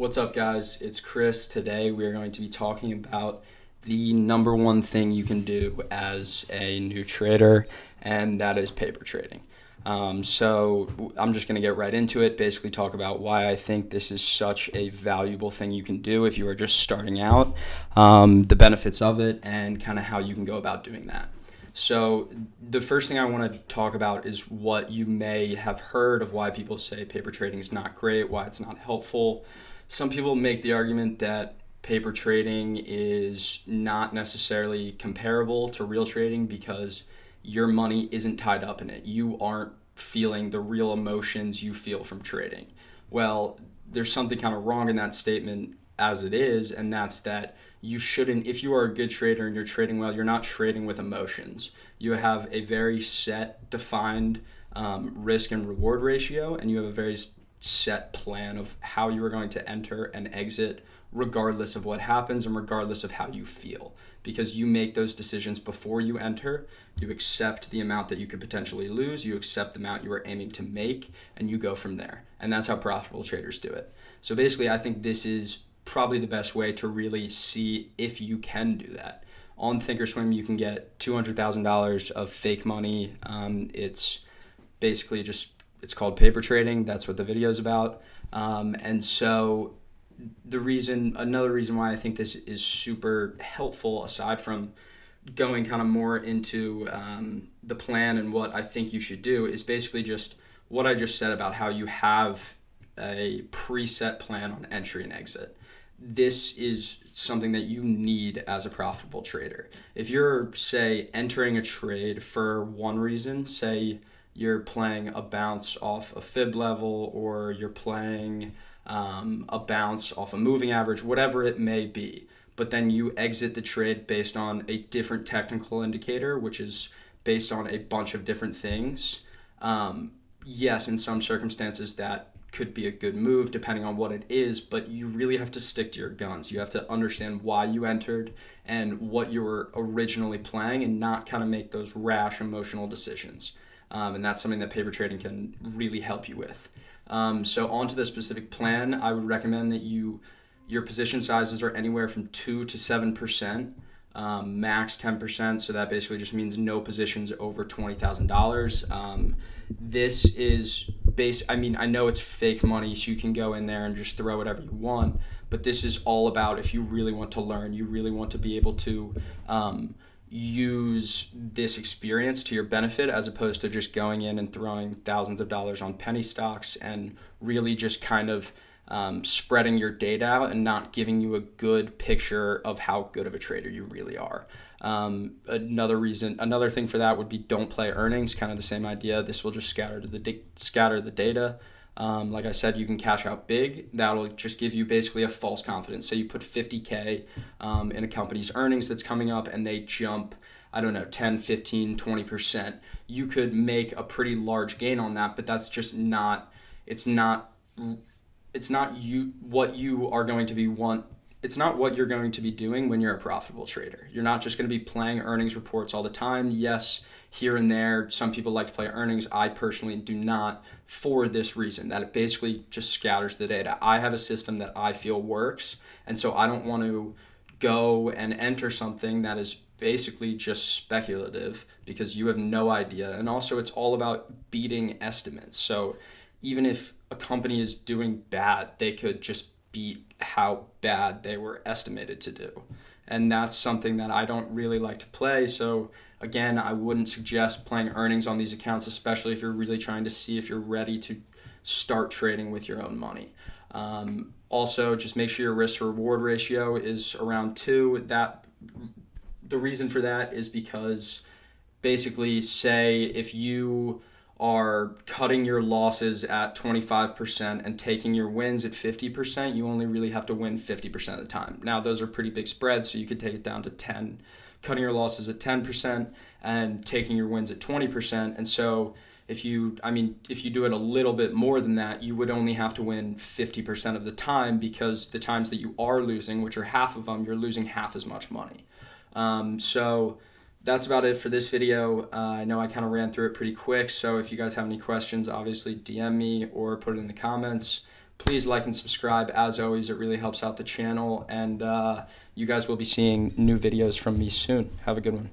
What's up, guys? It's Chris. Today we are going to be talking about the number one thing you can do as a new trader, and that is paper trading. So I'm just going to get right into it, basically talk about why I think this is such a valuable thing you can do if you are just starting out, the benefits of it, and kind of how you can go about doing that. So the first thing I want to talk about is what you may have heard of why people say paper trading is not great, why it's not helpful. Some people make the argument that paper trading is not necessarily comparable to real trading because your money isn't tied up in it. You aren't feeling the real emotions you feel from trading. Well, there's something kind of wrong in that statement as it is, and that's that you shouldn't, if you are a good trader and you're trading well, you're not trading with emotions. You have a very set, defined risk and reward ratio, and you have a very set plan of how you are going to enter and exit regardless of what happens and regardless of how you feel, because you make those decisions before you enter. You accept the amount that you could potentially lose, you accept the amount you are aiming to make, and you go from there. And that's how profitable traders do it. So basically, I think this is probably the best way to really see if you can do that. On Thinkorswim, you can get $200,000 of fake money. It's basically it's called paper trading. That's what the video is about. And so another reason why I think this is super helpful, aside from going kind of more into the plan and what I think you should do, is basically just what I just said about how you have a preset plan on entry and exit. This is something that you need as a profitable trader. If you're, say, entering a trade for one reason, say you're playing a bounce off a fib level, or you're playing a bounce off a moving average, whatever it may be, but then you exit the trade based on a different technical indicator, which is based on a bunch of different things. Yes, in some circumstances that could be a good move depending on what it is, but you really have to stick to your guns. You have to understand why you entered and what you were originally playing, and not kind of make those rash emotional decisions. And that's something that paper trading can really help you with. So onto the specific plan, I would recommend that your position sizes are anywhere from 2 to 7%, max 10%. So that basically just means no positions over $20,000. This is I know it's fake money, so you can go in there and just throw whatever you want, but this is all about, if you really want to learn, you really want to be able to use this experience to your benefit, as opposed to just going in and throwing thousands of dollars on penny stocks and really just kind of spreading your data out and not giving you a good picture of how good of a trader you really are. Another thing for that would be, don't play earnings. Kind of the same idea. This will just scatter the data. Like I said, you can cash out big. That'll just give you basically a false confidence. So you put 50K in a company's earnings that's coming up, and they jump, I don't know, 10, 15, 20%. You could make a pretty large gain on that, but that's just not what you are going to be it's not what you're going to be doing when you're a profitable trader. You're not just going to be playing earnings reports all the time. Yes, here and there, some people like to play earnings. I personally do not, for this reason, that it basically just scatters the data. I have a system that I feel works, and so I don't want to go and enter something that is basically just speculative, because you have no idea. And also, it's all about beating estimates. So even if a company is doing bad, they could just beat how bad they were estimated to do. And that's something that I don't really like to play. So again, I wouldn't suggest playing earnings on these accounts, especially if you're really trying to see if you're ready to start trading with your own money. Also, just make sure your risk to reward ratio is around 2. The reason for that is because basically, say if you are cutting your losses at 25% and taking your wins at 50%, you only really have to win 50% of the time. Now, those are pretty big spreads, so you could take it down to 10, cutting your losses at 10% and taking your wins at 20%. And so if you do it a little bit more than that, you would only have to win 50% of the time, because the times that you are losing, which are half of them, you're losing half as much money. So that's about it for this video. I know I kind of ran through it pretty quick, so if you guys have any questions, obviously DM me or put it in the comments. please like and subscribe. As always, it really helps out the channel, and you guys will be seeing new videos from me soon. Have a good one.